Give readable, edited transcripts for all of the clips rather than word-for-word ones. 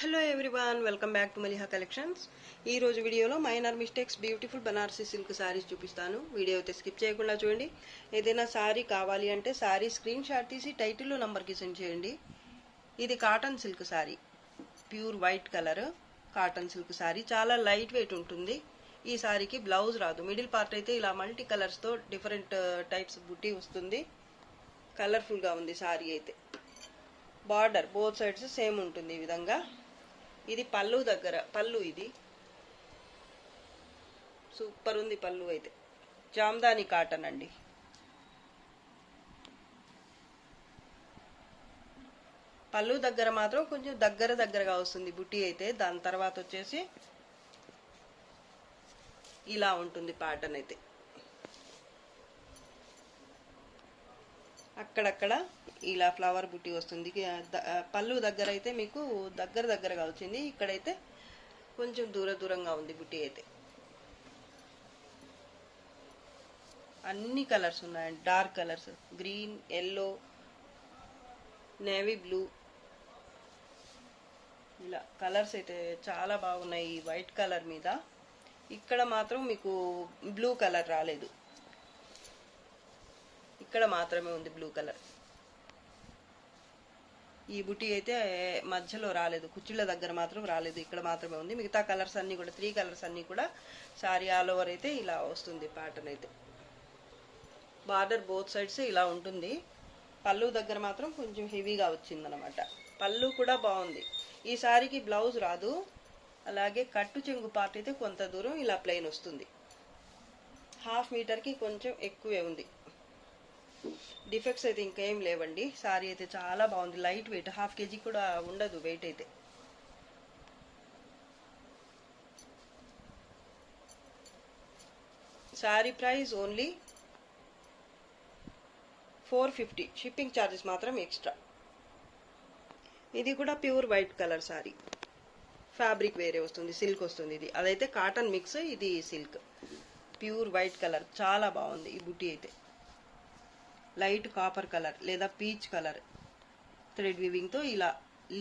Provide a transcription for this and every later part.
Hello everyone, welcome back to Maliha collections. ఈ రోజు వీడియోలో minor mistakes beautiful Banarasi silk sarees చూపిస్తాను. వీడియో అయితే స్కిప్ చేయకుండా చూడండి. ఏదైనా సారీ కావాలి అంటే సారీ స్క్రీన్ షాట్ తీసి టైటిల్లో నంబర్కి సెండ్ చేయండి. ఇది cotton silk sari, pure white colour cotton silk sorry, చాలా లైట్ వెయిట్ ఉంటుంది. ఈ సారీకి బ్లౌజ్ రాదు. మిడిల్ పార్ట్ అయితే ఇలా మల్టీ కలర్స్తో డిఫరెంట్ టైప్స్ బుట్టి వస్తుంది. కలర్ఫుల్గా ఉంది సారీ అయితే. బార్డర్ బోత్ సైడ్స్ సేమ్ ఉంటుంది ఈ విధంగా. ఇది పళ్ళు దగ్గర పళ్ళు, ఇది సూపర్ ఉంది పళ్ళు అయితే. జామ్దాని కాటన్ అండి. పళ్ళు దగ్గర మాత్రం కొంచెం దగ్గరగా వస్తుంది బుట్టి అయితే. దాని తర్వాత వచ్చేసి ఇలా ఉంటుంది ప్యాటర్న్ అయితే. అక్కడక్కడ ఇలా ఫ్లవర్ బుట్టి వస్తుంది. పళ్ళు దగ్గర అయితే మీకు దగ్గరగా వచ్చింది. ఇక్కడైతే కొంచెం దూరంగా ఉంది బుట్టి అయితే. అన్ని కలర్స్ ఉన్నాయండి, dark colours, green, yellow, navy blue, ఇలా కలర్స్ అయితే చాలా బాగున్నాయి ఈ వైట్ కలర్ మీద. ఇక్కడ మాత్రం మీకు బ్లూ కలర్ రాలేదు, ఇక్కడ మాత్రమే ఉంది బ్లూ కలర్. ఈ బుట్టి అయితే మధ్యలో రాలేదు, కుచ్చిళ్ళ దగ్గర మాత్రం రాలేదు, ఇక్కడ మాత్రమే ఉంది. మిగతా కలర్స్ అన్నీ కూడా 3 కలర్స్ అన్నీ కూడా సారీ ఆల్ ఓవర్ అయితే ఇలా వస్తుంది ప్యాటర్న్ అయితే. బార్డర్ బోత్ సైడ్స్ ఇలా ఉంటుంది. పళ్ళు దగ్గర మాత్రం కొంచెం హెవీగా వచ్చిందనమాట. పళ్ళు కూడా బాగుంది. ఈ సారీకి బ్లౌజ్ రాదు. అలాగే కట్టు చెంగు పార్ట్ అయితే కొంత దూరం ఇలా ప్లెయిన్ వస్తుంది. 1/2 మీటర్కి కొంచెం ఎక్కువే ఉంది. డిఫెక్ట్స్ అయితే ఇంకేం లేవండి. సారీ అయితే చాలా బాగుంది. లైట్ వెయిట్, 1/2 kg కూడా ఉండదు వెయిట్ అయితే. Sari price only 450. Shipping charges మాత్రం ఎక్స్ట్రా. ఇది కూడా pure white colour sorry. Fabric వేరే వస్తుంది, సిల్క్ వస్తుంది. ఇది అదైతే కాటన్ మిక్స్, ఇది సిల్క్. ప్యూర్ వైట్ కలర్, చాలా బాగుంది ఈ బుట్టి అయితే. లైట్ కాపర్ కలర్ లేదా పీచ్ కలర్ థ్రెడ్ వీవింగ్తో ఇలా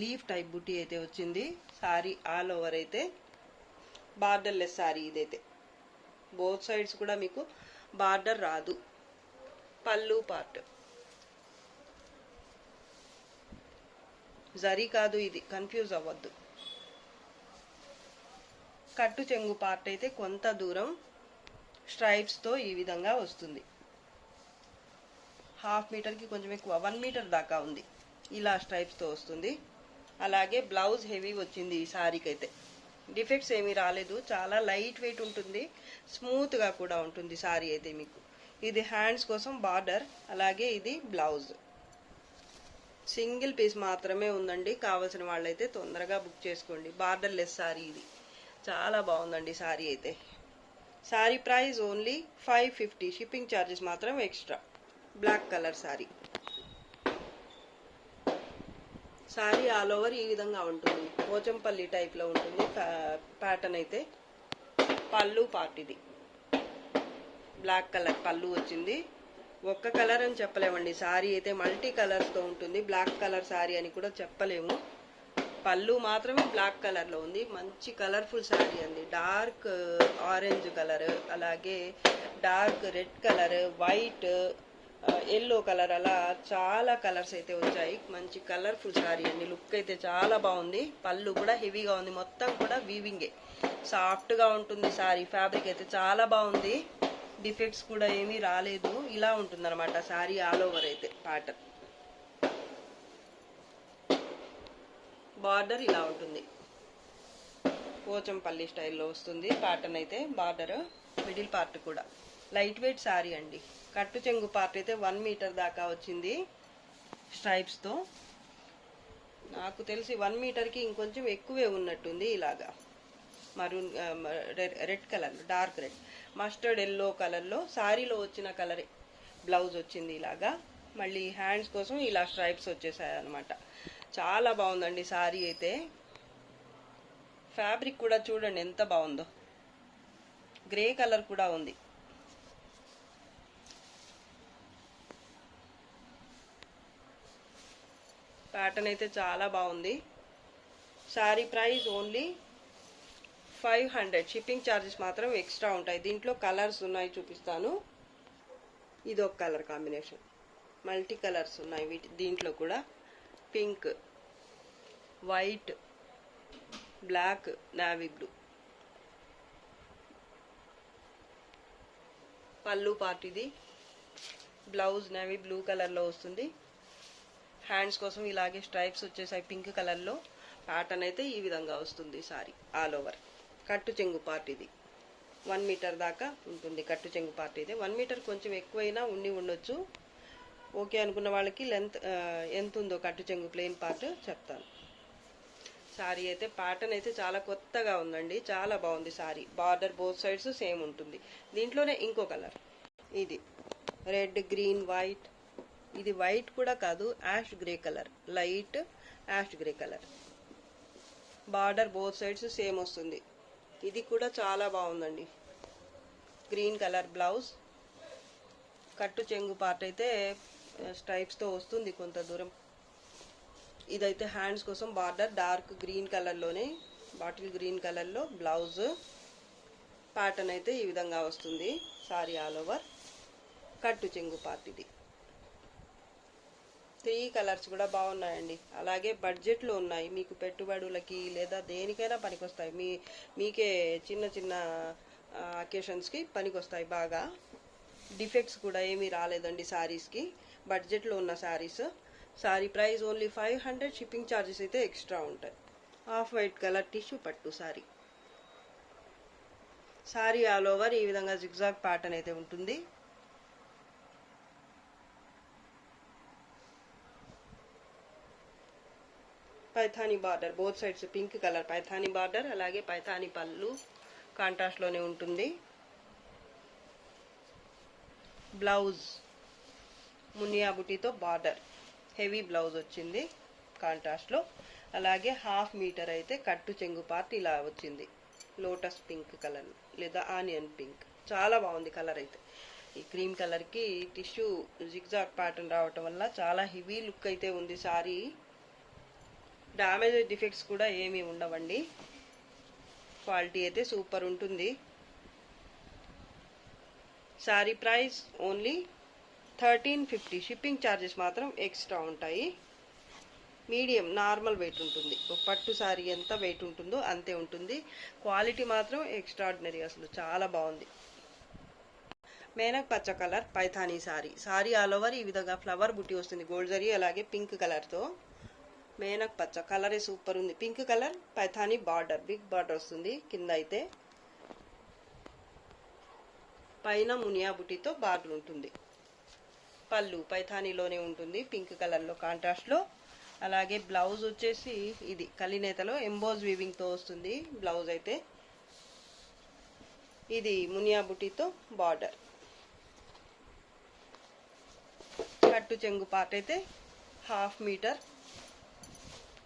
లీఫ్ టైప్ బుట్టి అయితే వచ్చింది. సారీ ఆల్ ఓవర్ అయితే బార్డర్ లెస్ సారీ ఇదైతే. బోత్ సైడ్స్ కూడా మీకు బార్డర్ రాదు. పళ్ళు పార్ట్ జరీ కాదు, ఇది కన్ఫ్యూజ్ అవ్వద్దు. కట్టు చెంగు పార్ట్ అయితే కొంత దూరం స్ట్రైప్స్తో ఈ విధంగా వస్తుంది. 1/2 మీటర్కి కొంచెం ఎక్కువ, 1 మీటర్ దాకా ఉంది. ఇలా స్ట్రైప్స్తో వస్తుంది. అలాగే బ్లౌజ్ హెవీ వచ్చింది ఈ సారీకి అయితే. డిఫెక్ట్స్ ఏమీ రాలేదు. చాలా లైట్ వెయిట్ ఉంటుంది, స్మూత్గా కూడా ఉంటుంది సారీ అయితే మీకు. ఇది హ్యాండ్స్ కోసం బార్డర్, అలాగే ఇది బ్లౌజ్. సింగిల్ పీస్ మాత్రమే ఉందండి. కావాల్సిన వాళ్ళైతే తొందరగా బుక్ చేసుకోండి. బార్డర్ లెస్ సారీ ఇది. చాలా బాగుందండి సారీ అయితే. Sari price only 550. Shipping charges మాత్రం extra. Black colour sari. Sari all over ఈ విధంగా ఉంటుంది. పోచంపల్లి టైప్లో ఉంటుంది ప్యాటర్న్ అయితే. పళ్ళు పార్ట్ ఇది. బ్లాక్ కలర్ పళ్ళు వచ్చింది. ఒక్క కలర్ అని చెప్పలేమండి. సారీ అయితే మల్టీ కలర్స్తో ఉంటుంది. బ్లాక్ కలర్ సారీ అని కూడా చెప్పలేము. పళ్ళు మాత్రమే బ్లాక్ కలర్లో ఉంది. మంచి కలర్ఫుల్ సారీ అండి. డార్క్ ఆరెంజ్ కలర్, అలాగే dark red colour, white, yellow colour, అలా చాలా కలర్స్ అయితే వచ్చాయి. మంచి కలర్ఫుల్ సారీ అండి. లుక్ అయితే చాలా బాగుంది. పళ్ళు కూడా హెవీగా ఉంది. మొత్తం కూడా వీవింగే, సాఫ్ట్గా ఉంటుంది సారీ. ఫ్యాబ్రిక్ అయితే చాలా బాగుంది. డిఫెక్ట్స్ కూడా ఏమీ రాలేదు. ఇలా ఉంటుంది అనమాట సారీ ఆల్ ఓవర్ అయితే ప్యాటర్న్. బార్డర్ ఇలా ఉంటుంది. పోచంపల్లి స్టైల్లో వస్తుంది ప్యాటర్న్ అయితే. బార్డర్ మిడిల్ పార్ట్ కూడా లైట్ వెయిట్ సారీ అండి. కట్టు చెంగు పార్ట్ అయితే 1 మీటర్ దాకా వచ్చింది స్ట్రైప్స్తో. నాకు తెలిసి 1 మీటర్కి ఇంకొంచెం ఎక్కువే ఉన్నట్టుంది. ఇలాగా maroon red colour, dark red, mustard yellow కలర్లో సారీలో వచ్చిన కలరే బ్లౌజ్ వచ్చింది ఇలాగా. మళ్ళీ హ్యాండ్స్ కోసం ఇలా స్ట్రైప్స్ వచ్చేసాయి అనమాట. చాలా బాగుందండి సారీ అయితే. ఫ్యాబ్రిక్ కూడా చూడండి ఎంత బాగుందో. గ్రే కలర్ కూడా ఉంది. ప్యాటర్న్ అయితే చాలా బాగుంది. Sari price only 500. Shipping charges మాత్రం ఎక్స్ట్రా ఉంటాయి. దీంట్లో కలర్స్ ఉన్నాయి, చూపిస్తాను. ఇది ఒక కలర్ కాంబినేషన్, మల్టీ కలర్స్ ఉన్నాయి దీంట్లో కూడా. Pink, white, black, navy blue. పళ్ళు పార్ట్ ఇది. బ్లౌజ్ నేవీ బ్లూ కలర్లో వస్తుంది. హ్యాండ్స్ కోసం ఇలాగే స్ట్రైప్స్ వచ్చేసాయి పింక్ కలర్లో. ప్యాటర్న్ అయితే ఈ విధంగా వస్తుంది సారీ ఆల్ ఓవర్. కట్టు చెంగు పార్ట్ ఇది. 1 మీటర్ దాకా ఉంటుంది కట్టు చెంగు పార్ట్ ఇది. 1 మీటర్ కొంచెం ఎక్కువైనా ఉండొచ్చు. ఓకే అనుకున్న వాళ్ళకి లెంత్ ఎంత ఉందో కట్టు చెంగు ప్లెయిన్ పార్ట్ చెప్తాను. సారీ అయితే ప్యాటర్న్ అయితే చాలా కొత్తగా ఉందండి, చాలా బాగుంది sari. Border both sides same ఉంటుంది. దీంట్లోనే ఇంకో కలర్, ఇది రెడ్, గ్రీన్, వైట్. ఇది వైట్ కూడా కాదు, ash grey colour, light ash grey colour. Border both sides same వస్తుంది. ఇది కూడా చాలా బాగుందండి. Green colour blouse. కట్టు చెంగు పార్ట్ అయితే స్ట్రైప్స్తో వస్తుంది కొంత దూరం. ఇదైతే హ్యాండ్స్ కోసం బార్డర్ డార్క్ గ్రీన్ కలర్లోనే, బాటిల్ గ్రీన్ కలర్లో బ్లౌజ్. ప్యాటర్న్ అయితే ఈ విధంగా వస్తుంది సారీ ఆల్ ఓవర్. కట్టు చెంగు పార్ట్ ఇది. 3 కలర్స్ కూడా బాగున్నాయండి. అలాగే బడ్జెట్లో ఉన్నాయి, మీకు పెట్టుబడులకి లేదా దేనికైనా పనికొస్తాయి. మీకే చిన్న చిన్న అకేషన్స్కి పనికొస్తాయి బాగా. డిఫెక్ట్స్ కూడా ఏమీ రాలేదండి శారీస్కి. బడ్జెట్లో ఉన్న saris. Sari price only 500. Shipping charges అయితే ఎక్స్ట్రా ఉంటాయి. ఆఫ్ వైట్ కలర్ టిష్యూ పట్టు సారీ. సారీ ఆల్ ఓవర్ ఈ విధంగా జిగ్జాగ్ ప్యాటర్న్ అయితే ఉంటుంది. Paithani border both sides pink colour Paithani border. అలాగే పైథానీ పళ్ళు కాంట్రాస్ట్లోనే ఉంటుంది. బ్లౌజ్ మునియా బుటీతో బార్డర్, హెవీ బ్లౌజ్ వచ్చింది కాంట్రాస్ట్లో. అలాగే 1/2 మీటర్ అయితే కట్టు చెంగు పార్ట్ ఇలా వచ్చింది. లోటస్ పింక్ కలర్ లేదా ఆనియన్ పింక్, చాలా బాగుంది కలర్ అయితే. ఈ క్రీమ్ కలర్కి టిష్యూ జిగ్జాగ్ ప్యాటర్న్ రావటం వల్ల చాలా హెవీ లుక్ అయితే ఉంది సారీ. డ్యామేజ్ డిఫెక్ట్స్ కూడా ఏమీ ఉండవండి. క్వాలిటీ అయితే సూపర్ ఉంటుంది. Sorry price only 1350. Shipping charges మాత్రం ఎక్స్ట్రా ఉంటాయి. మీడియం నార్మల్ వెయిట్ ఉంటుంది. పట్టు సారీ ఎంత వెయిట్ ఉంటుందో అంతే ఉంటుంది. క్వాలిటీ మాత్రం ఎక్స్ట్రాడినరీ, అసలు చాలా బాగుంది. మేనక్ పచ్చ colour Paithani sorry. Sari all over ఈ విధంగా ఫ్లవర్ బుట్టి వస్తుంది గోల్డ్ జరీ అలాగే పింక్ కలర్తో. మేనక్ పచ్చ కలరే సూపర్ ఉంది. Pink colour Paithani border, big border వస్తుంది కింద అయితే. పైన మునియా బుట్టితో బార్డర్ ఉంటుంది. పళ్ళు పైథానీలోనే ఉంటుంది పింక్ కలర్లో కాంట్రాస్ట్లో. అలాగే బ్లౌజ్ వచ్చేసి ఇది కలినేతలో ఎంబోజ్ వీవింగ్తో వస్తుంది బ్లౌజ్ అయితే. ఇది మునియా బుటీతో బార్డర్. కట్టు చెంగు పార్ట్ అయితే 1/2 మీటర్.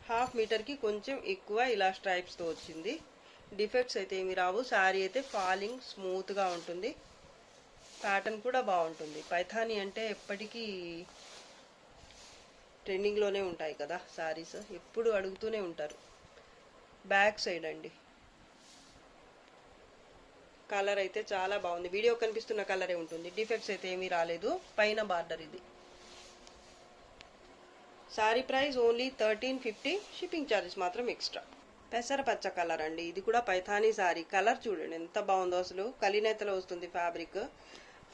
1/2 మీటర్కి కొంచెం ఎక్కువ ఇలా స్ట్రైప్స్తో వచ్చింది. డిఫెక్ట్స్ అయితే ఏమి రావు. శారీ అయితే ఫాలింగ్ స్మూత్గా ఉంటుంది. ప్యాటర్న్ కూడా బాగుంటుంది. పైథానీ అంటే ఎప్పటికీ ట్రెండింగ్లోనే ఉంటాయి కదా శారీస్, ఎప్పుడు అడుగుతూనే ఉంటారు. బ్యాక్ సైడ్ అండి. కలర్ అయితే చాలా బాగుంది. వీడియో కనిపిస్తున్న కలరే ఉంటుంది. డిఫెక్ట్స్ అయితే ఏమీ రాలేదు. పైన బార్డర్ ఇది. Sorry price only 1350. Shipping charges మాత్రం ఎక్స్ట్రా. పెసర పచ్చ కలర్ అండి. ఇది కూడా పైథానీ సారీ. కలర్ చూడండి ఎంత బాగుందో అసలు. కలినేతలో వస్తుంది ఫ్యాబ్రిక్.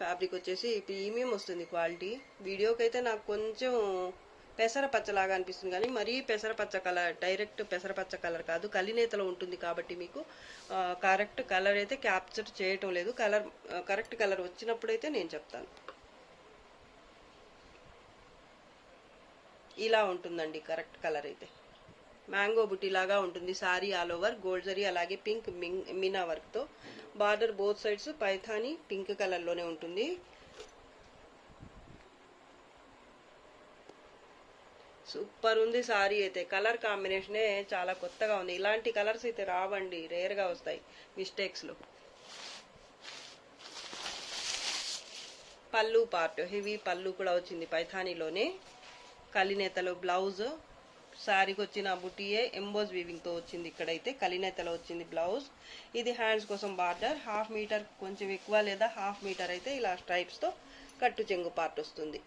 ఫ్యాబ్రిక్ వచ్చేసి ప్రీమియం వస్తుంది క్వాలిటీ. వీడియోకి అయితే నాకు కొంచెం పెసర పచ్చలాగా అనిపిస్తుంది, కానీ మరీ పెసర పచ్చ కలర్, డైరెక్ట్ పెసర పచ్చ కలర్ కాదు. కలినేతలో ఉంటుంది కాబట్టి మీకు కరెక్ట్ కలర్ అయితే క్యాప్చర్ చేయటం లేదు. కరెక్ట్ కలర్ వచ్చినప్పుడైతే నేను చెప్తాను. ఇలా ఉంటుందండి కరెక్ట్ కలర్ అయితే. మ్యాంగో బుట్టి లాగా ఉంటుంది sorry all over. Gold zari అలాగే పింక్ మీనా వర్క్తో. Border both sides Paithani pink కలర్లోనే ఉంటుంది. సూపర్ ఉంది సారీ అయితే. కలర్ కాంబినేషనే చాలా కొత్తగా ఉంది. ఇలాంటి కలర్స్ అయితే రావండి, రేర్గా వస్తాయి మిస్టేక్స్లో. పళ్ళు పార్ట్ హెవీ పళ్ళు కూడా వచ్చింది పైథానీలోనే. కలినేతలో బ్లౌజ్ శారీకి వచ్చిన బుటీయే ఎంబోజ్ వీవింగ్తో వచ్చింది. ఇక్కడైతే కలినేతలో వచ్చింది బ్లౌజ్. ఇది హ్యాండ్స్ కోసం బార్డర్. 1/2 మీటర్ కొంచెం ఎక్కువ లేదా 1/2 మీటర్ అయితే ఇలా స్ట్రైప్స్తో కట్టు చెంగు పార్ట్ వస్తుంది.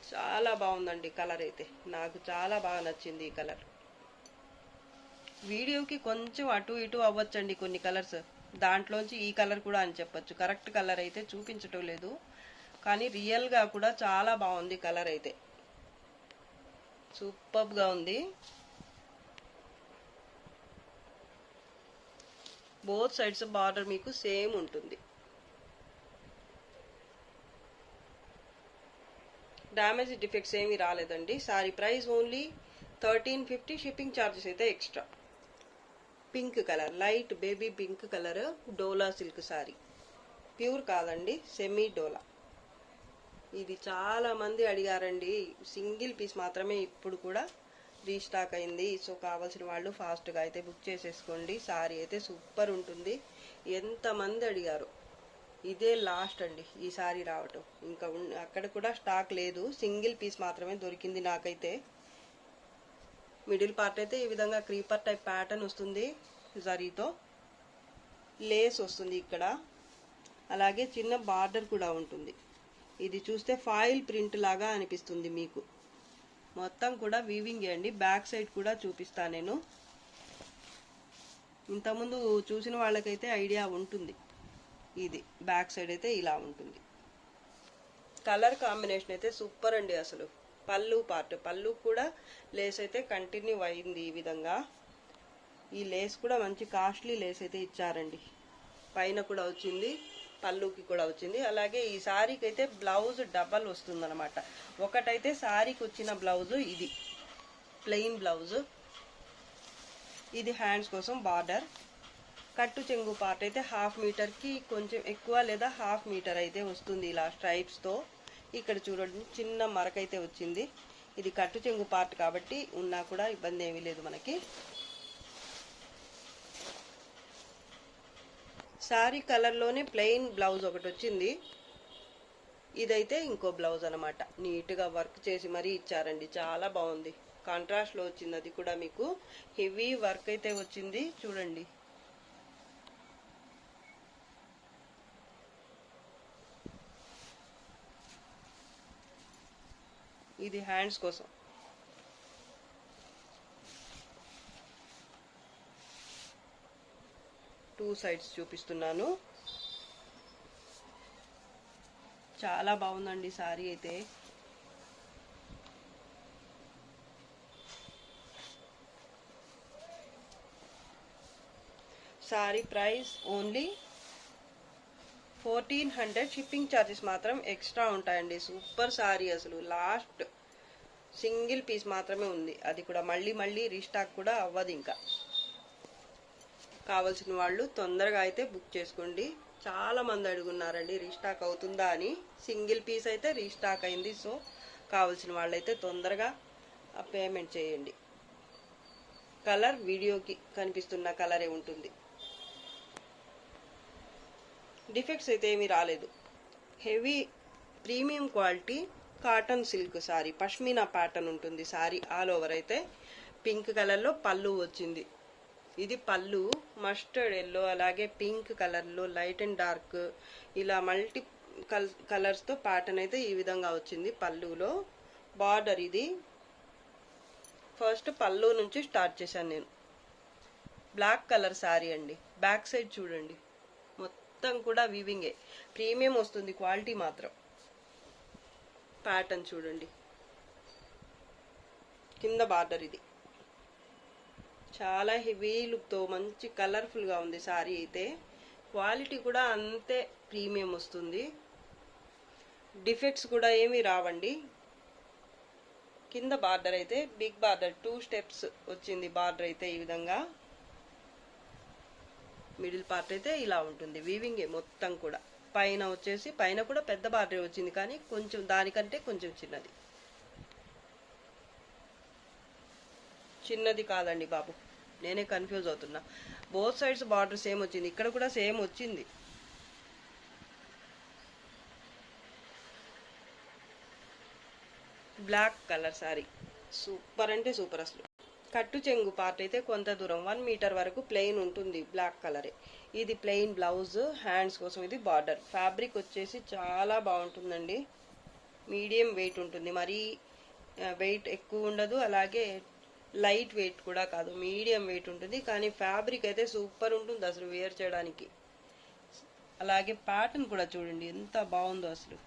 చాలా బాగుందండి కలర్ అయితే, నాకు చాలా బాగా నచ్చింది ఈ కలర్. వీడియోకి కొంచెం అటు ఇటు అవ్వచ్చండి కొన్ని కలర్స్, దాంట్లోంచి ఈ కలర్ కూడా అని చెప్పొచ్చు. కరెక్ట్ కలర్ అయితే చూపించటం లేదు, కానీ రియల్గా కూడా చాలా బాగుంది కలర్ అయితే, సూపర్గా ఉంది. బోత్ సైడ్స్ బార్డర్ మీకు సేమ్ ఉంటుంది. డ్యామేజ్ డిఫెక్ట్స్ ఏమీ రాలేదండి. Sari price only 1350. Shipping charges అయితే extra. Pink colour, light baby pink colour, Dola silk sari. Pure కాదండి, సెమీ డోలా. ఇది చాలా మంది అడిగారండి. సింగిల్ పీస్ మాత్రమే ఇప్పుడు కూడా రీస్టాక్ అయింది. సో కావాల్సిన వాళ్ళు ఫాస్ట్గా అయితే బుక్ చేసేసుకోండి. సారీ అయితే సూపర్ ఉంటుంది. ఎంతమంది అడిగారు. ఇదే లాస్ట్ అండి ఈ సారీ రావటం. ఇంకా అక్కడ కూడా స్టాక్ లేదు, సింగిల్ పీస్ మాత్రమే దొరికింది నాకైతే. మిడిల్ పార్ట్ అయితే ఈ విధంగా క్రీపర్ టైప్ ప్యాటర్న్ వస్తుంది. జరీతో లేస్ వస్తుంది ఇక్కడ, అలాగే చిన్న బార్డర్ కూడా ఉంటుంది. ఇది చూస్తే ఫాయిల్ ప్రింట్ లాగా అనిపిస్తుంది మీకు. మొత్తం కూడా వీవింగ్ అండి. బ్యాక్ సైడ్ కూడా చూపిస్తాను నేను. ఇంతకుముందు చూసిన వాళ్ళకైతే ఐడియా ఉంటుంది. ఇది బ్యాక్ సైడ్ అయితే ఇలా ఉంటుంది. కలర్ కాంబినేషన్ అయితే సూపర్ అండి అసలు. పళ్ళు పార్ట్, పళ్ళు కూడా లేస్ అయితే కంటిన్యూ అయింది ఈ విధంగా. ఈ లేస్ కూడా మంచి కాస్ట్లీ లేస్ అయితే ఇచ్చారండి. పైన కూడా వచ్చింది, పళ్ళుకి కూడా వచ్చింది. అలాగే ఈ శారీకి అయితే బ్లౌజ్ డబల్ వస్తుందన్నమాట. ఒకటైతే శారీకి వచ్చిన బ్లౌజు ఇది ప్లెయిన్ బ్లౌజ్, ఇది హ్యాండ్స్ కోసం బార్డర్. కట్టు చెంగు పార్ట్ అయితే 1/2 మీటర్కి కొంచెం ఎక్కువ లేదా 1/2 మీటర్ అయితే వస్తుంది ఇలా స్ట్రైప్స్తో. ఇక్కడ చూడండి చిన్న మరకైతే వచ్చింది. ఇది కట్టు చెంగు పార్ట్ కాబట్టి ఉన్నా కూడా ఇబ్బంది ఏమీ లేదు మనకి. శారీ కలర్లోనే ప్లెయిన్ బ్లౌజ్ ఒకటి వచ్చింది. ఇదైతే ఇంకో బ్లౌజ్ అనమాట. నీట్గా వర్క్ చేసి మరీ ఇచ్చారండి, చాలా బాగుంది. కాంట్రాస్ట్లో వచ్చింది, అది కూడా మీకు హెవీ వర్క్ అయితే వచ్చింది చూడండి. ఇది హ్యాండ్స్ కోసం. టూ సైడ్స్ చూపిస్తున్నాను. చాలా బాగుందండి సారీ అయితే. Sari price only 1400. Shipping charges మాత్రం ఎక్స్ట్రా ఉంటాయండి. సూపర్ సారీ అసలు. లాస్ట్ సింగిల్ పీస్ మాత్రమే ఉంది, అది కూడా మళ్ళీ రీస్టాక్ కూడా అవ్వదు. ఇంకా కావాల్సిన వాళ్ళు తొందరగా అయితే బుక్ చేసుకోండి. చాలా మంది అడుగున్నారండి రీస్టాక్ అవుతుందా అని. సింగిల్ పీస్ అయితే రీస్టాక్ అయింది. సో కావాల్సిన వాళ్ళైతే తొందరగా పేమెంట్ చేయండి. కలర్ వీడియోకి కనిపిస్తున్న కలరే ఉంటుంది. డిఫెక్ట్స్ అయితే ఏమీ రాలేదు. Heavy premium quality cotton silk sorry, pashmina pattern ఉంటుంది సారీ ఆల్ ఓవర్. అయితే పింక్ కలర్లో పళ్ళు వచ్చింది. ఇది పళ్ళు మస్టర్డ్ ఎల్లో, అలాగే పింక్ కలర్లో లైట్ అండ్ డార్క్ ఇలా మల్టీ కలర్స్తో ప్యాటర్న్ అయితే ఈ విధంగా వచ్చింది పళ్ళులో. బార్డర్ ఇది ఫస్ట్ పళ్ళు నుంచి స్టార్ట్ చేశాను నేను. బ్లాక్ కలర్ సారీ అండి. బ్యాక్ సైడ్ చూడండి మొత్తం కూడా వీవింగే, ప్రీమియం వస్తుంది క్వాలిటీ మాత్రం. ప్యాటర్న్ చూడండి, కింద బార్డర్ ఇది. చాలా హెవీ లుక్తో మంచి కలర్ఫుల్గా ఉంది సారీ అయితే. క్వాలిటీ కూడా అంతే ప్రీమియం వస్తుంది. డిఫెక్ట్స్ కూడా ఏమీ రావండి. కింద బార్డర్ అయితే బిగ్ బార్డర్ 2 స్టెప్స్ వచ్చింది. బార్డర్ అయితే ఈ విధంగా. మిడిల్ పార్ట్ అయితే ఇలా ఉంటుంది, వీవింగే మొత్తం కూడా. పైన వచ్చేసి పైన కూడా పెద్ద బార్డర్ వచ్చింది, కానీ కొంచెం దానికంటే కొంచెం చిన్నది. చిన్నది కాదండి బాబు, నేనే కన్ఫ్యూజ్ అవుతున్నా. బోత్ సైడ్స్ బార్డర్ సేమ్ వచ్చింది, ఇక్కడ కూడా సేమ్ వచ్చింది. బ్లాక్ కలర్ సారీ, సూపర్ అంటే సూపర్ అసలు. కట్టు చెంగు పార్ట్ అయితే కొంత దూరం 1 మీటర్ వరకు ప్లెయిన్ ఉంటుంది, బ్లాక్ కలరే. ఇది ప్లెయిన్ బ్లౌజ్, హ్యాండ్స్ కోసం ఇది బార్డర్. ఫ్యాబ్రిక్ వచ్చేసి చాలా బాగుంటుందండి, మీడియం వెయిట్ ఉంటుంది, మరీ వెయిట్ ఎక్కువ ఉండదు, అలాగే లైట్ వెయిట్ కూడా కాదు, మీడియం వెయిట్ ఉంటుంది. కానీ ఫ్యాబ్రిక్ అయితే సూపర్ ఉంటుంది అసలు వేర్ చేయడానికి. అలాగే ప్యాటర్న్ కూడా చూడండి ఎంత బాగుందో అసలు.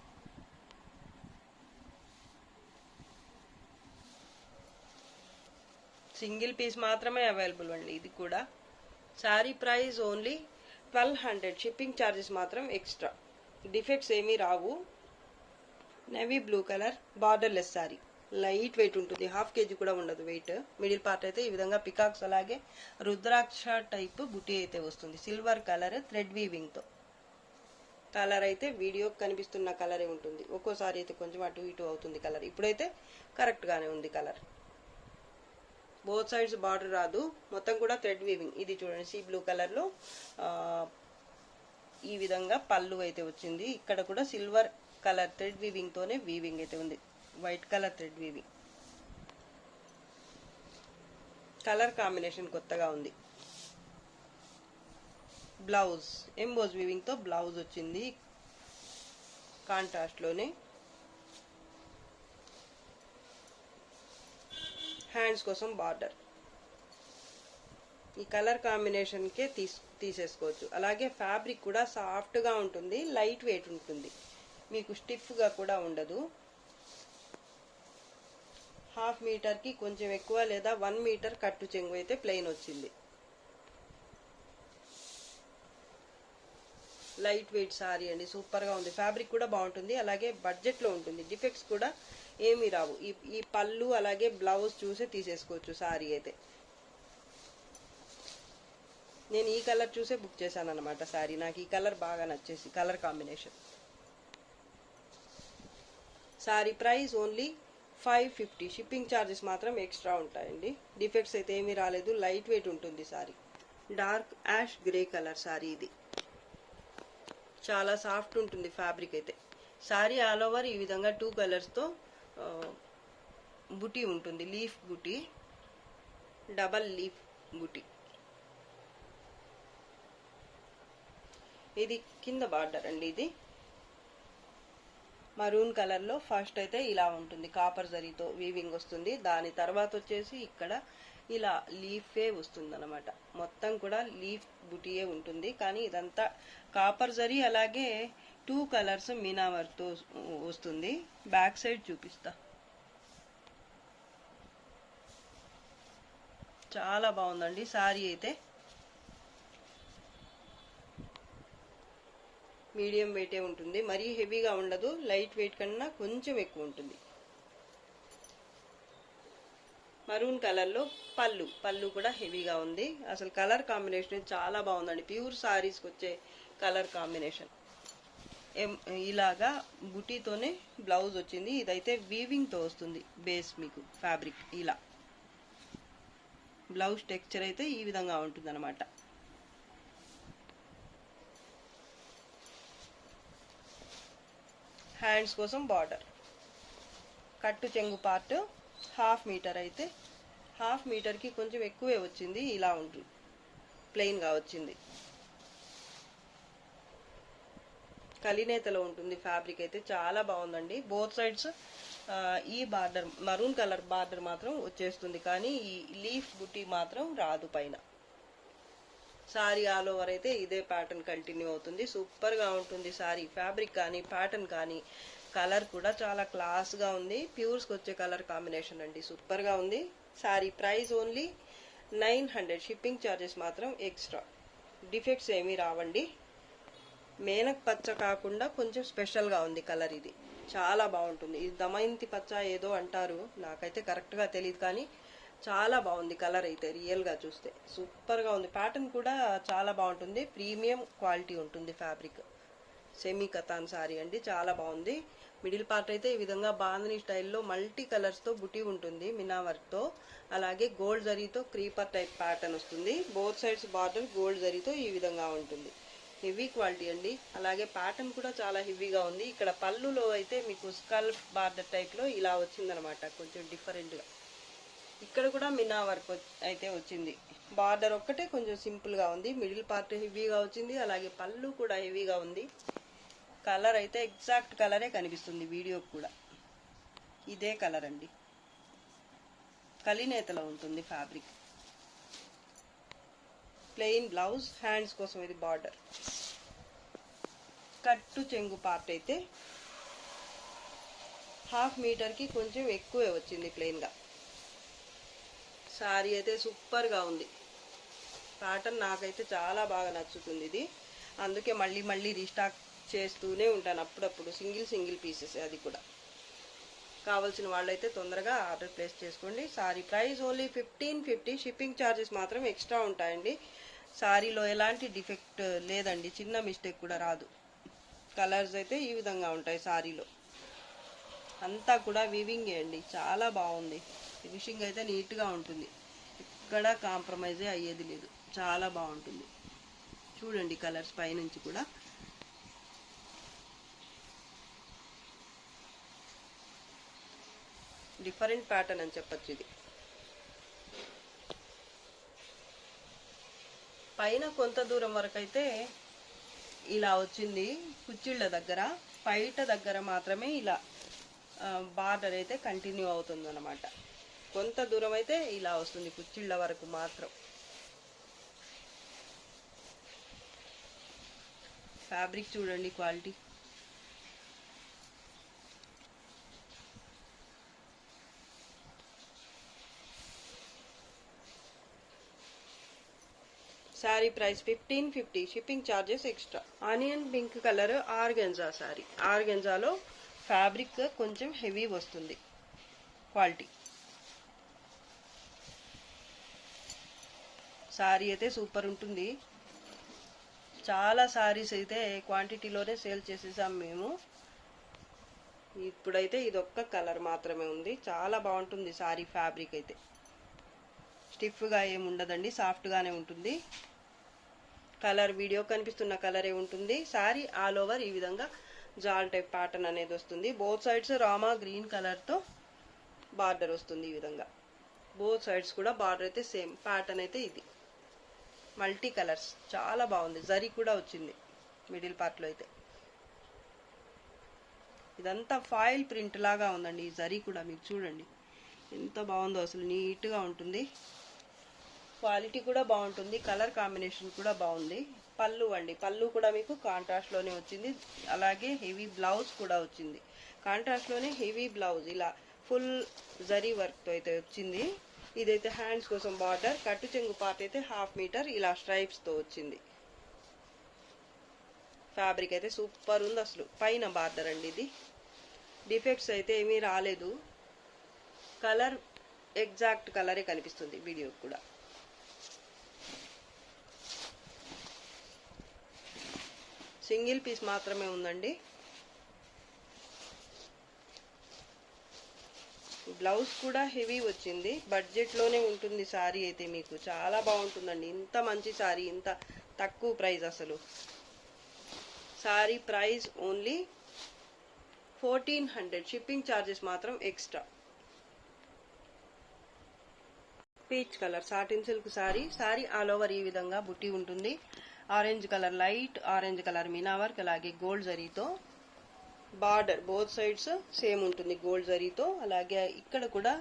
సింగిల్ పీస్ మాత్రమే అవైలబుల్ అండి ఇది కూడా. Sari price only 1200, shipping charges మాత్రం ఎక్స్ట్రా. డిఫెక్ట్స్ ఏమీ రావు. Navy blue colour borderless sari, light weight ఉంటుంది, 1/2 kg కూడా ఉండదు వెయిట్. మిడిల్ పార్ట్ అయితే ఈ విధంగా పికాక్స్ అలాగే రుద్రాక్ష టైప్ బుటీ అయితే వస్తుంది, సిల్వర్ కలర్ థ్రెడ్ వీవింగ్తో. కలర్ అయితే వీడియో కనిపిస్తున్న కలరే ఉంటుంది, ఒక్కోసారి అయితే కొంచెం అటు ఇటు అవుతుంది కలర్. ఇప్పుడైతే కరెక్ట్గానే ఉంది కలర్. బోత్ సైడ్స్ బార్డర్ రాదు, మొత్తం కూడా థ్రెడ్ వీవింగ్. ఇది చూడండి సీ బ్లూ కలర్లో ఈ విధంగా పళ్ళు అయితే వచ్చింది. ఇక్కడ కూడా సిల్వర్ కలర్ థ్రెడ్ వీవింగ్తోనే వీవింగ్ అయితే ఉంది, white colour thread weaving. Colour combination కొత్తగా ఉంది. బ్లౌజ్ ఎంబోజ్ వీవింగ్తో బ్లౌజ్ వచ్చింది కాంట్రాస్ట్లోనే. హ్యాండ్స్ కోసం బార్డర్. ఈ కలర్ కాంబినేషన్కే తీసేసుకోవచ్చు. అలాగే ఫ్యాబ్రిక్ కూడా సాఫ్ట్గా ఉంటుంది, లైట్ వెయిట్ ఉంటుంది, మీకు స్టిఫ్గా కూడా ఉండదు. 1/2 మీటర్కి కొంచెం ఎక్కువ లేదా 1 మీటర్ కట్టు చెంగు అయితే ప్లెయిన్ వచ్చింది. లైట్ వెయిట్ సారీ అండి, సూపర్గా ఉంది. ఫ్యాబ్రిక్ కూడా బాగుంటుంది, అలాగే బడ్జెట్లో ఉంటుంది. డిఫెక్ట్స్ కూడా ఏమీ రావు. ఈ పళ్ళు అలాగే బ్లౌజ్ చూసే తీసేసుకోవచ్చు సారీ అయితే. నేను ఈ కలర్ చూసే బుక్ చేశాను అనమాట సారీ, నాకు ఈ కలర్ బాగా నచ్చేసి, colour combination. Sari price only 550, shipping charges మాత్రం ఎక్స్ట్రా ఉంటాయండి. డిఫెక్ట్స్ అయితే ఏమీ రాలేదు, లైట్ వెయిట్ ఉంటుంది sari. Dark ash grey colour sari ఇది, చాలా సాఫ్ట్ ఉంటుంది ఫ్యాబ్రిక్ అయితే. సారీ ఆల్ ఓవర్ ఈ విధంగా 2 కలర్స్తో బుటీ ఉంటుంది, లీఫ్ బుటీ, డబల్ లీఫ్ బుటీ. ఇది కింద బార్డర్ అండి, ఇది మరూన్ కలర్లో. ఫస్ట్ అయితే ఇలా ఉంటుంది, కాపర్ జరీతో వీవింగ్ వస్తుంది. దాని తర్వాత వచ్చేసి ఇక్కడ ఇలా లీఫే వస్తుంది అనమాట, మొత్తం కూడా లీఫ్ బుటీయే ఉంటుంది. కానీ ఇదంతా కాపర్ జరీ అలాగే 2 కలర్స్ మీనావర్తో వస్తుంది. బ్యాక్ సైడ్ చూపిస్తా, చాలా బాగుందండి సారీ అయితే. మీడియం వెయిటే ఉంటుంది, మరీ హెవీగా ఉండదు, లైట్ వెయిట్ కన్నా కొంచెం ఎక్కువ ఉంటుంది. మరూన్ కలర్లో పళ్ళు కూడా హెవీగా ఉంది. అసలు కలర్ కాంబినేషన్ చాలా బాగుందండి, ప్యూర్ సారీస్కి వచ్చే కలర్ కాంబినేషన్. ఇలాగా బుటీతోనే బ్లౌజ్ వచ్చింది. ఇదైతే వీవింగ్తో వస్తుంది బేస్, మీకు ఫ్యాబ్రిక్ ఇలా. బ్లౌజ్ టెక్స్చర్ అయితే ఈ విధంగా ఉంటుంది అనమాట. హ్యాండ్స్ కోసం బార్డర్. కట్టు చెంగు పార్ట్ 1/2 మీటర్ అయితే 1/2 మీటర్కి కొంచెం ఎక్కువే వచ్చింది, ఇలా ఉంటుంది, ప్లెయిన్గా వచ్చింది. కలినేతలో ఉంటుంది ఫ్యాబ్రిక్ అయితే, చాలా బాగుందండి. బోత్ సైడ్స్ ఈ బార్డర్ మరూన్ కలర్ బార్డర్ మాత్రం వచ్చేస్తుంది, కానీ ఈ లీఫ్ బుటీ మాత్రం రాదు పైన. సారీ ఆల్ ఓవర్ అయితే ఇదే ప్యాటర్న్ కంటిన్యూ అవుతుంది, సూపర్గా ఉంటుంది సారీ. ఫ్యాబ్రిక్ కానీ ప్యాటర్న్ కానీ కలర్ కూడా చాలా క్లాస్గా ఉంది, ప్యూర్స్కి వచ్చే కలర్ కాంబినేషన్ అండి, సూపర్గా ఉంది. Sorry price only 900, shipping charges మాత్రం ఎక్స్ట్రా. డిఫెక్ట్స్ ఏమీ రావండి. మేనక్ పచ్చ కాకుండా కొంచెం స్పెషల్గా ఉంది కలర్, ఇది చాలా బాగుంటుంది. ఇది దమయంతి పచ్చ ఏదో అంటారు, నాకైతే కరెక్ట్గా తెలియదు, కానీ చాలా బాగుంది కలర్ అయితే. రియల్గా చూస్తే సూపర్గా ఉంది. ప్యాటర్న్ కూడా చాలా బాగుంటుంది, ప్రీమియం క్వాలిటీ ఉంటుంది ఫ్యాబ్రిక్. సెమీ కతాన్ సారీ అండి, చాలా బాగుంది. మిడిల్ పార్ట్ అయితే ఈ విధంగా బాందని స్టైల్లో మల్టీ కలర్స్తో బుటీ ఉంటుంది మినా వర్క్తో. అలాగే గోల్డ్ జరీతో క్రీపర్ టైప్ ప్యాటర్న్ వస్తుంది. బోత్ సైడ్స్ బార్డర్ గోల్డ్ జరీతో ఈ విధంగా ఉంటుంది. హెవీ క్వాలిటీ అండి. అలాగే ప్యాటర్న్ కూడా చాలా హెవీగా ఉంది. ఇక్కడ పళ్ళులో అయితే మీకు స్కల్ఫ్ బార్డర్ టైప్లో ఇలా వచ్చిందనమాట, కొంచెం డిఫరెంట్గా. ఇక్కడ కూడా మినా వర్క్ అయితే వచ్చింది. బార్డర్ ఒక్కటే కొంచెం సింపుల్గా ఉంది. మిడిల్ పార్ట్ హెవీగా వచ్చింది. అలాగే పళ్ళు కూడా హెవీగా ఉంది. కలర్ అయితే ఎగ్జాక్ట్ కలరే కనిపిస్తుంది వీడియోకి కూడా. ఇదే కలర్ అండి, కలినేతలో ఉంటుంది ఫ్యాబ్రిక్. ప్లెయిన్ బ్లౌజ్, హ్యాండ్స్ కోసం ఇది బార్డర్. కట్టు చెంగు పార్ట్ అయితే 1/2 మీటర్కి కొంచెం ఎక్కువే వచ్చింది ప్లెయిన్గా. సారీ అయితే సూపర్గా ఉంది. ప్యాటర్న్ నాకైతే చాలా బాగా నచ్చుతుంది ఇది. అందుకే మళ్ళీ మళ్ళీ రీస్టాక్ చేస్తూనే ఉంటాను అప్పుడప్పుడు, సింగిల్ పీసెస్. అది కూడా కావాల్సిన వాళ్ళైతే తొందరగా ఆర్డర్ ప్లేస్ చేసుకోండి. Sorry price only 1550. Shipping charges మాత్రం ఎక్స్ట్రా ఉంటాయండి. సారీలో ఎలాంటి డిఫెక్ట్ లేదండి, చిన్న మిస్టేక్ కూడా రాదు. కలర్స్ అయితే ఈ విధంగా ఉంటాయి. సారీలో అంతా కూడా వీవింగ్ అండి, చాలా బాగుంది. ఫినిషింగ్ అయితే నీట్గా ఉంటుంది, ఎక్కడ కాంప్రమైజే అయ్యేది లేదు. చాలా బాగుంటుంది. చూడండి కలర్స్ పైనుంచి కూడా. డిఫరెంట్ ప్యాటర్న్ అని చెప్పచ్చు ఇది. పైన కొంత దూరం వరకు అయితే ఇలా వచ్చింది కుచ్చిళ్ళ దగ్గర. పైట దగ్గర మాత్రమే ఇలా బార్డర్ అయితే కంటిన్యూ అవుతుంది అన్నమాట. కొంత దూరం అయితే ఇలా వస్తుంది కుచ్చిళ్ళ వరకు మాత్రం. ఫ్యాబ్రిక్ చూడండి quality. Sari price 1550. Shipping charges extra. Onion pink colour organza sari. ఆర్గెంజాలో ఫ్యాబ్రిక్ కొంచెం హెవీ వస్తుంది క్వాలిటీ. సారీ అయితే సూపర్ ఉంటుంది. చాలా సారీస్ అయితే క్వాంటిటీలోనే సేల్ చేసేసాం మేము. ఇప్పుడైతే ఇదొక్క కలర్ మాత్రమే ఉంది. చాలా బాగుంటుంది సారీ. ఫ్యాబ్రిక్ అయితే స్టిఫ్గా ఏమి ఉండదండి, సాఫ్ట్గానే ఉంటుంది. కలర్ వీడియో కనిపిస్తున్న కలరే ఉంటుంది. సారీ ఆల్ ఓవర్ ఈ విధంగా జాల్ టైప్ ప్యాటర్న్ అనేది వస్తుంది. బోత్ సైడ్స్ రామా గ్రీన్ కలర్తో బార్డర్ వస్తుంది ఈ విధంగా. బోత్ సైడ్స్ కూడా బార్డర్ అయితే సేమ్ ప్యాటర్న్ అయితే ఇది. మల్టీ కలర్స్, చాలా బాగుంది. జరీ కూడా వచ్చింది మిడిల్ పార్ట్లో అయితే. ఇదంతా ఫాయిల్ ప్రింట్ లాగా ఉందండి. ఈ జరీ కూడా మీకు చూడండి ఎంత బాగుందో, అసలు నీట్గా ఉంటుంది. క్వాలిటీ కూడా బాగుంటుంది. కలర్ కాంబినేషన్ కూడా బాగుంది. పళ్ళు అండి, పళ్ళు కూడా మీకు కాంట్రాస్ట్లోనే వచ్చింది. అలాగే హెవీ బ్లౌజ్ కూడా వచ్చింది. కాంట్రాస్ట్లోనే హెవీ బ్లౌజ్ ఇలా ఫుల్ జరీ వర్క్తో అయితే వచ్చింది. ఇదైతే హ్యాండ్స్ కోసం బార్డర్. కట్టు చెంగు పార్ట్ అయితే 1/2 మీటర్ ఇలా స్ట్రైప్స్తో వచ్చింది. ఫ్యాబ్రిక్ అయితే సూపర్ ఉంది అసలు. పైన బార్డర్ అండి ఇది. డిఫెక్ట్స్ అయితే ఏమీ రాలేదు. కలర్ ఎగ్జాక్ట్ కలరే కనిపిస్తుంది వీడియో కూడా. సింగిల్ పీస్ మాత్రమే ఉందండి. బ్లౌజ్ కూడా హెవీ వచ్చింది. బడ్జెట్లోనే ఉంటుంది సారీ అయితే మీకు. చాలా బాగుంటుందండి. ఇంత మంచి సారీ, ఇంత తక్కువ ప్రైస్ అసలు. Sari price only 1400. Shipping charges మాత్రం extra. Peach colour satin silk sari. Sari all over ఈ విధంగా బుట్టి ఉంటుంది. Orange colour, light orange colour meena work, అలాగే గోల్డ్ జరీతో బార్డర్. బోత్ సైడ్స్ సేమ్ ఉంటుంది గోల్డ్ జరీతో. అలాగే ఇక్కడ కూడా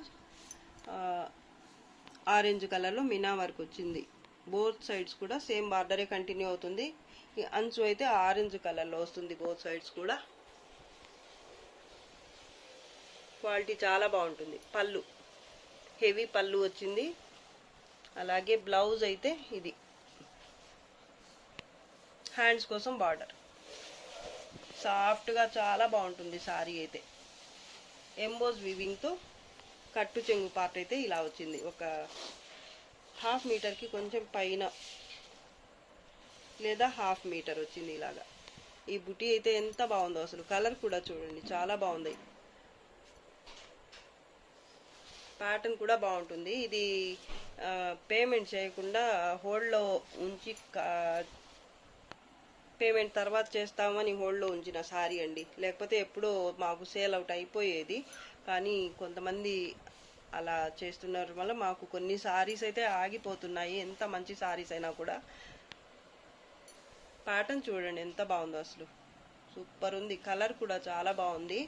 ఆరెంజ్ కలర్లో మీనా వర్క్ వచ్చింది. బోత్ సైడ్స్ కూడా సేమ్ బార్డరే కంటిన్యూ అవుతుంది. ఈ అంచు అయితే ఆరెంజ్ కలర్లో వస్తుంది బోత్ సైడ్స్ కూడా. క్వాలిటీ చాలా బాగుంటుంది. పళ్ళు హెవీ పళ్ళు వచ్చింది. అలాగే బ్లౌజ్ అయితే ఇది. హ్యాండ్స్ కోసం బార్డర్. సాఫ్ట్గా చాలా బాగుంటుంది సారీ అయితే. ఎంబోజ్ వీవింగ్తో కట్టు చెంగు పార్ట్ అయితే ఇలా వచ్చింది. ఒక 1/2 మీటర్కి కొంచెం పైన లేదా 1/2 మీటర్ వచ్చింది ఇలాగా. ఈ బుటీ అయితే ఎంత బాగుందో అసలు. కలర్ కూడా చూడండి చాలా బాగుంది. ప్యాటర్న్ కూడా బాగుంటుంది. ఇది పేమెంట్ చేయకుండా హోల్డ్లో ఉంచి పేమెంట్ తర్వాత చేస్తామని హోల్డ్లో ఉంచిన సారీ అండి. లేకపోతే ఎప్పుడో మాకు సేల్ అవుట్ అయిపోయేది. కానీ కొంతమంది అలా చేస్తున్నారు వల్ల మాకు కొన్ని సారీస్ అయితే ఆగిపోతున్నాయి. ఎంత మంచి సారీస్ అయినా కూడా. ప్యాటర్న్ చూడండి ఎంత బాగుందో అసలు. సూపర్ ఉంది. కలర్ కూడా చాలా బాగుంది.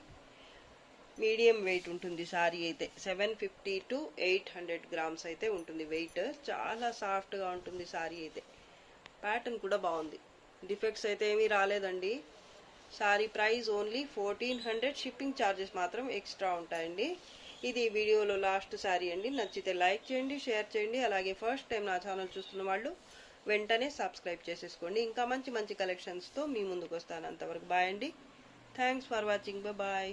మీడియం వెయిట్ ఉంటుంది సారీ అయితే. 750 to 800 grams అయితే ఉంటుంది వెయిట్. చాలా సాఫ్ట్గా ఉంటుంది సారీ అయితే. ప్యాటర్న్ కూడా బాగుంది. డిఫెక్ట్స్ అయితే ఏమీ రాలేదండి. Sari price only 1400. Shipping charges మాత్రం ఎక్స్ట్రా ఉంటాయండి. ఇది వీడియోలో లాస్ట్ సారీ అండి. నచ్చితే లైక్ చేయండి, షేర్ చేయండి. అలాగే ఫస్ట్ టైం నా ఛానల్ చూస్తున్న వాళ్ళు వెంటనే సబ్స్క్రైబ్ చేసేసుకోండి. ఇంకా మంచి మంచి కలెక్షన్స్తో మీ ముందుకు వస్తాను. అంతవరకు బాయ్ అండి. Thanks for watching. బాయ్.